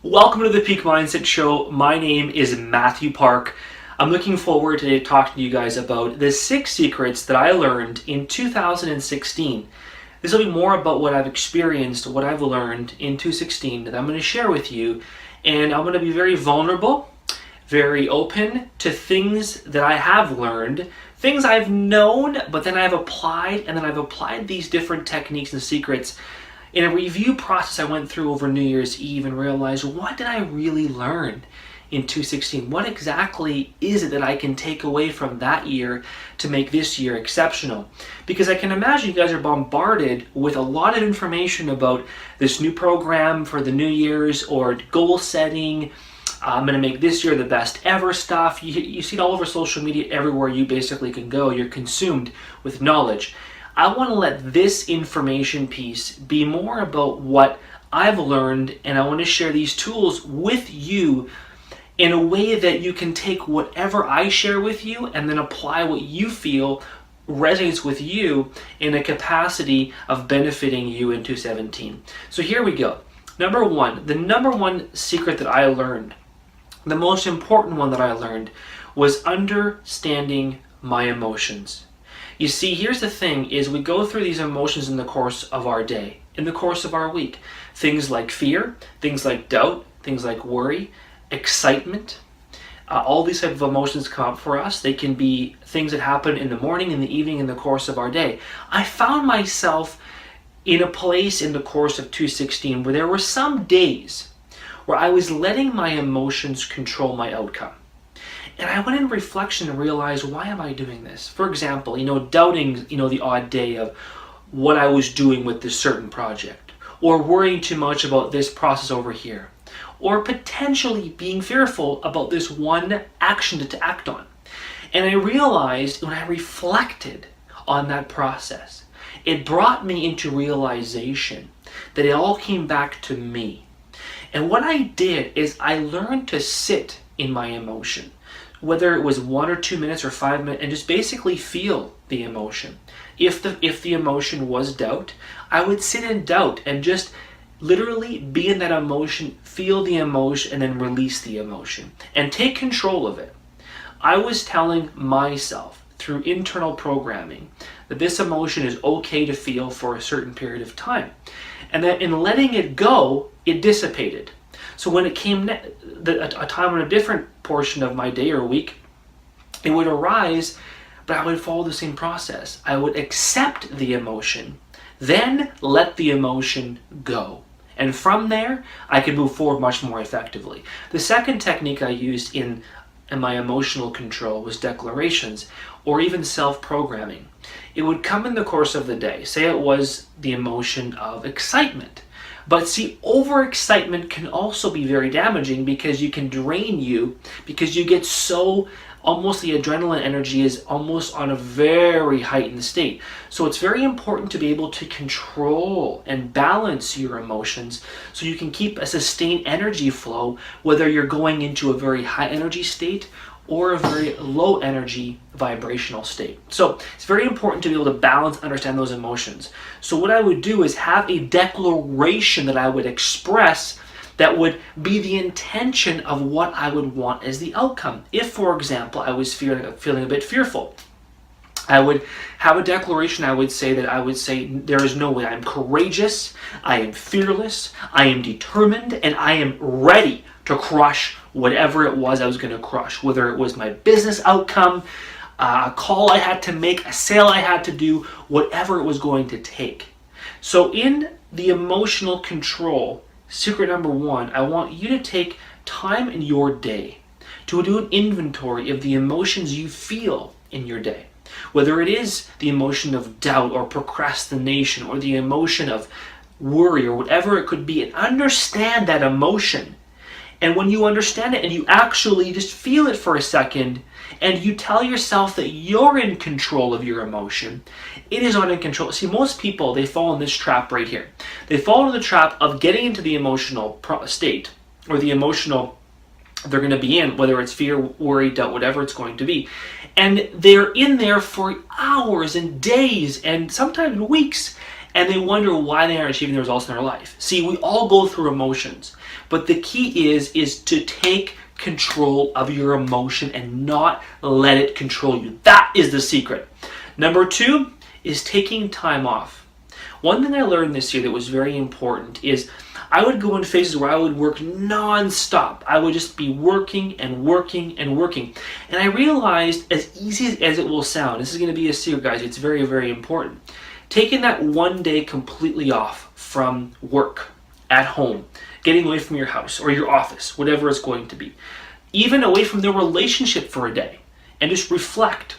Welcome to the Peak Mindset Show. My name is Matthew Park. I'm looking forward to talking to you guys about the 6 secrets that I learned in 2016. This will be more about what I've experienced, what I've learned in 2016 that I'm going to share with you. And I'm going to be very vulnerable, very open to things that I have learned, things I've known, but then I've applied, and then I've applied these different techniques and secrets in a review process I went through over New Year's Eve and realized, what did I really learn in 2016? What exactly is it that I can take away from that year to make this year exceptional? Because I can imagine you guys are bombarded with a lot of information about this new program for the New Year's or goal setting. I'm going to make this year the best ever stuff. You see it all over social media, everywhere you basically can go. You're consumed with knowledge. I want to let this information piece be more about what I've learned, and I want to share these tools with you in a way that you can take whatever I share with you and then apply what you feel resonates with you in a capacity of benefiting you in 2017. So here we go. Number one, the number one secret that I learned, the most important one that I learned, was understanding my emotions. You see, here's the thing, is we go through these emotions in the course of our day, in the course of our week. Things like fear, things like doubt, things like worry, excitement. All these type of emotions come up for us. They can be things that happen in the morning, in the evening, in the course of our day. I found myself in a place in the course of 2016 where there were some days where I was letting my emotions control my outcome. And I went in reflection and realized, why am I doing this? For example, doubting, the odd day of what I was doing with this certain project, or worrying too much about this process over here, or potentially being fearful about this one action to act on. And I realized when I reflected on that process, it brought me into realization that it all came back to me. And what I did is I learned to sit in my emotion, whether it was 1 or 2 minutes or 5 minutes, and just basically feel the emotion. If the emotion was doubt, I would sit in doubt and just literally be in that emotion, feel the emotion, and then release the emotion and take control of it. I was telling myself through internal programming that this emotion is okay to feel for a certain period of time, and that in letting it go, it dissipated. So when it came a time on a different portion of my day or week, it would arise, but I would follow the same process. I would accept the emotion, then let the emotion go. And from there, I could move forward much more effectively. The second technique I used in my emotional control was declarations, or even self-programming. It would come in the course of the day. Say it was the emotion of excitement. But see, overexcitement can also be very damaging because you can drain you, because you get so, almost the adrenaline energy is almost on a very heightened state. So it's very important to be able to control and balance your emotions so you can keep a sustained energy flow, whether you're going into a very high energy state or a very low energy vibrational state. So it's very important to be able to balance, understand those emotions. So what I would do is have a declaration that I would express that would be the intention of what I would want as the outcome. If, for example, I was feeling a bit fearful, I would have a declaration. I would say, there is no way. I'm courageous, I am fearless, I am determined, and I am ready to crush whatever it was I was going to crush, whether it was my business outcome, a call I had to make, a sale I had to do, whatever it was going to take. So in the emotional control, secret number one, I want you to take time in your day to do an inventory of the emotions you feel in your day. Whether it is the emotion of doubt or procrastination or the emotion of worry or whatever it could be, and understand that emotion. And when you understand it and you actually just feel it for a second and you tell yourself that you're in control of your emotion, it is not in control. See, most people, they fall in this trap right here. They fall into the trap of getting into the emotional state, or the emotional they're going to be in, whether it's fear, worry, doubt, whatever it's going to be. And they're in there for hours and days and sometimes weeks. and they wonder why they aren't achieving the results in their life. See, we all go through emotions, but the key is to take control of your emotion and not let it control you. That is the secret. Number 2 is taking time off. One thing I learned this year that was very important is I would go in phases where I would work non-stop. I would just be working and working and working. And I realized, as easy as it will sound, this is going to be a secret, guys, it's very, very important. Taking that one day completely off from work, at home, getting away from your house or your office, whatever it's going to be, even away from the relationship for a day, and just reflect.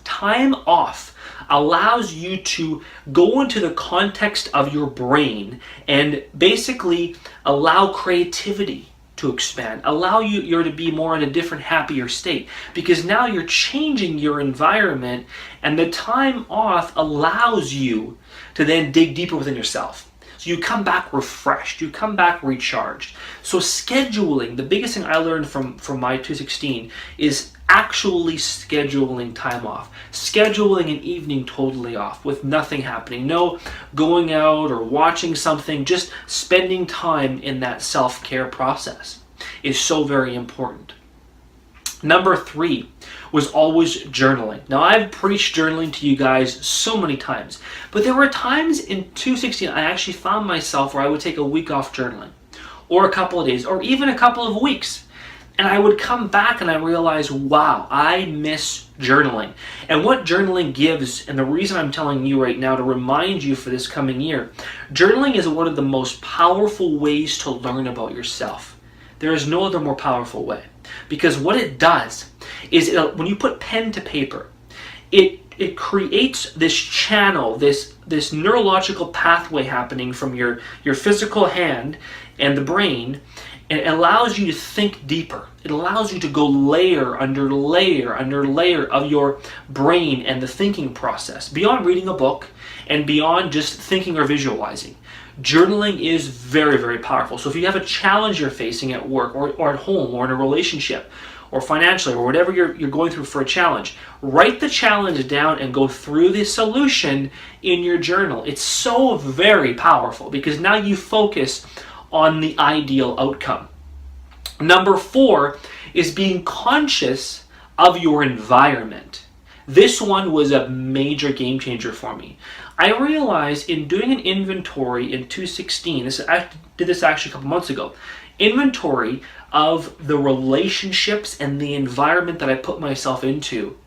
Time off allows you to go into the context of your brain and basically allow creativity to expand, allow you to be more in a different, happier state, because now you're changing your environment, and the time off allows you to then dig deeper within yourself. So you come back refreshed, you come back recharged. So scheduling, the biggest thing I learned from my 216 is actually scheduling time off. Scheduling an evening totally off with nothing happening. No going out or watching something, just spending time in that self-care process is so very important. Number 3 was always journaling. Now, I've preached journaling to you guys so many times, but there were times in 216 I actually found myself where I would take a week off journaling, or a couple of days, or even a couple of weeks. And I would come back and I realized, wow, I miss journaling. And what journaling gives, and the reason I'm telling you right now to remind you for this coming year, journaling is one of the most powerful ways to learn about yourself. There is no other more powerful way. Because what it does is when you put pen to paper, it creates this channel, this neurological pathway happening from your physical hand and the brain, and it allows you to think deeper. It allows you to go layer under layer under layer of your brain and the thinking process, beyond reading a book and beyond just thinking or visualizing. Journaling is very, very powerful. So if you have a challenge you're facing at work or at home or in a relationship or financially or whatever you're going through for a challenge, write the challenge down and go through the solution in your journal. It's so very powerful because now you focus on the ideal outcome. Number 4 is being conscious of your environment. This one was a major game changer for me. I realized in doing an inventory in 216, I did this actually a couple months ago, inventory of the relationships and the environment that I put myself into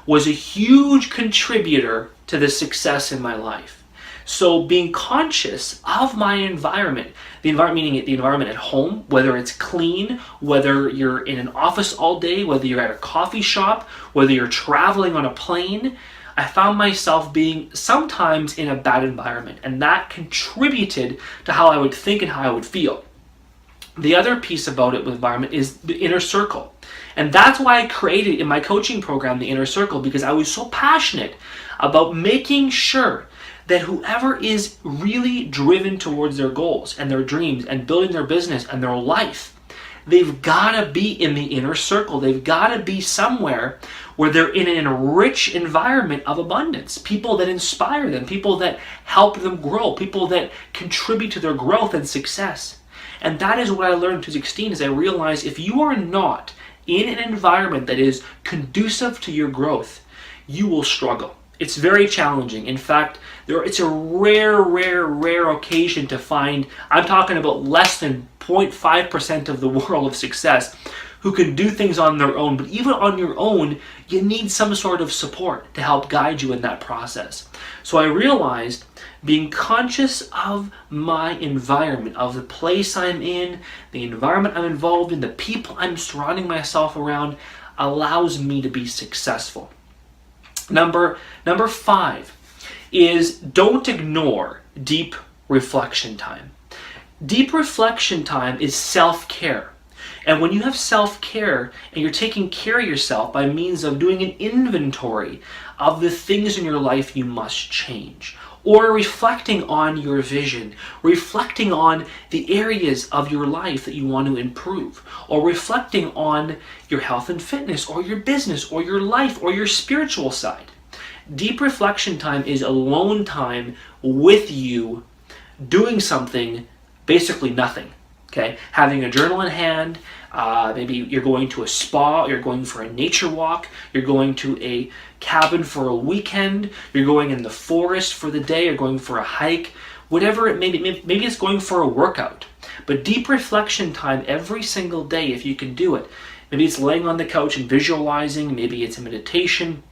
was a huge contributor to the success in my life. So being conscious of my environment, the environment meaning the environment at home, whether it's clean, whether you're in an office all day, whether you're at a coffee shop, whether you're traveling on a plane, I found myself being sometimes in a bad environment, and that contributed to how I would think and how I would feel. The other piece about it with environment is the inner circle. And that's why I created in my coaching program the inner circle, because I was so passionate about making sure that whoever is really driven towards their goals and their dreams and building their business and their life, they've got to be in the inner circle. They've got to be somewhere where they're in an enriched environment of abundance. People that inspire them, people that help them grow, people that contribute to their growth and success. And that is what I learned in 216 is I realized if you are not in an environment that is conducive to your growth, you will struggle. It's very challenging. In fact, it's a rare occasion to find, I'm talking about less than 0.5% of the world of success who can do things on their own. But even on your own, you need some sort of support to help guide you in that process. So I realized being conscious of my environment, of the place I'm in, the environment I'm involved in, the people I'm surrounding myself around, allows me to be successful. Number 5 is don't ignore deep reflection time. Deep reflection time is self-care. And when you have self-care and you're taking care of yourself by means of doing an inventory of the things in your life you must change, or reflecting on your vision, reflecting on the areas of your life that you want to improve, or reflecting on your health and fitness, or your business, or your life, or your spiritual side. Deep reflection time is alone time with you doing something, basically nothing. Okay, having a journal in hand, maybe you're going to a spa, you're going for a nature walk, you're going to a cabin for a weekend, you're going in the forest for the day, you're going for a hike, whatever it may be. Maybe it's going for a workout. But deep reflection time every single day, if you can do it. Maybe it's laying on the couch and visualizing, maybe it's a meditation.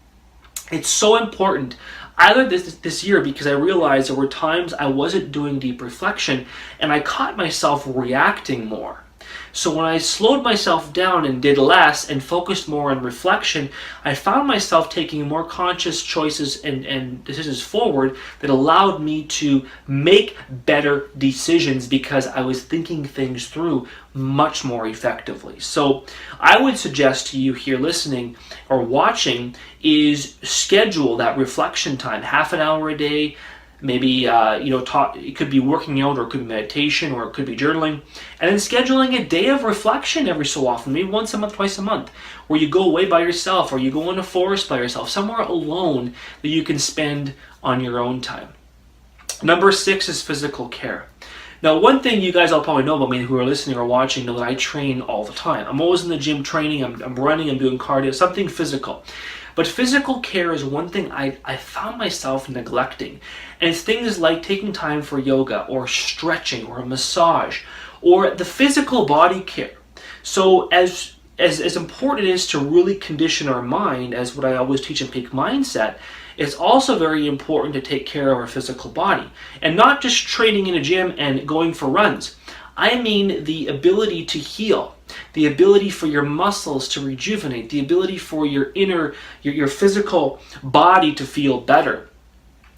It's so important. I learned this year because I realized there were times I wasn't doing deep reflection and I caught myself reacting more. So when I slowed myself down and did less and focused more on reflection, I found myself taking more conscious choices and decisions forward that allowed me to make better decisions because I was thinking things through much more effectively. So I would suggest to you here listening or watching is schedule that reflection time, half an hour a day. Maybe it could be working out, or it could be meditation, or it could be journaling, and then scheduling a day of reflection every so often, maybe once a month, twice a month, where you go away by yourself, or you go in a forest by yourself, somewhere alone that you can spend on your own time. Number 6 is physical care. Now, one thing you guys all probably know about me who are listening or watching know that I train all the time. I'm always in the gym training, I'm running, I'm doing cardio, something physical. But physical care is one thing I found myself neglecting. And it's things like taking time for yoga or stretching or a massage or the physical body care. So as important it is to really condition our mind, as what I always teach in Peak Mindset, it's also very important to take care of our physical body. And not just training in a gym and going for runs. I mean the ability to heal, the ability for your muscles to rejuvenate, the ability for your your physical body to feel better.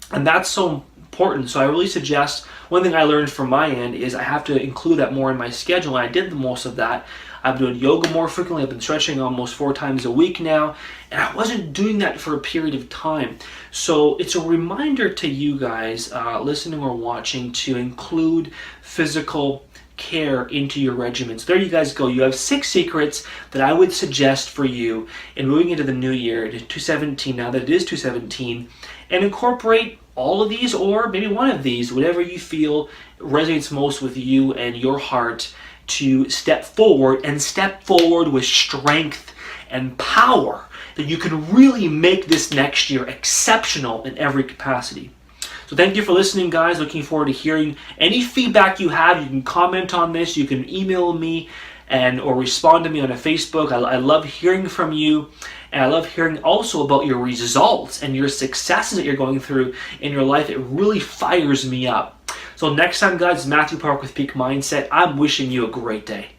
And that's so important. So I really suggest, one thing I learned from my end is I have to include that more in my schedule, and I did the most of that. I've been doing yoga more frequently. I've been stretching almost 4 times a week now, and I wasn't doing that for a period of time. So it's a reminder to you guys listening or watching to include physical care into your regimen. So there you guys go. You have 6 secrets that I would suggest for you in moving into the new year, to 2017, now that it is 2017, and incorporate all of these, or maybe one of these, whatever you feel resonates most with you and your heart, to step forward with strength and power, that you can really make this next year exceptional in every capacity. So thank you for listening, guys. Looking forward to hearing any feedback you have. You can comment on this. You can email me or respond to me on a Facebook. I love hearing from you. And I love hearing also about your results and your successes that you're going through in your life. It really fires me up. So next time, guys, Mathew Park with Peak Mindset. I'm wishing you a great day.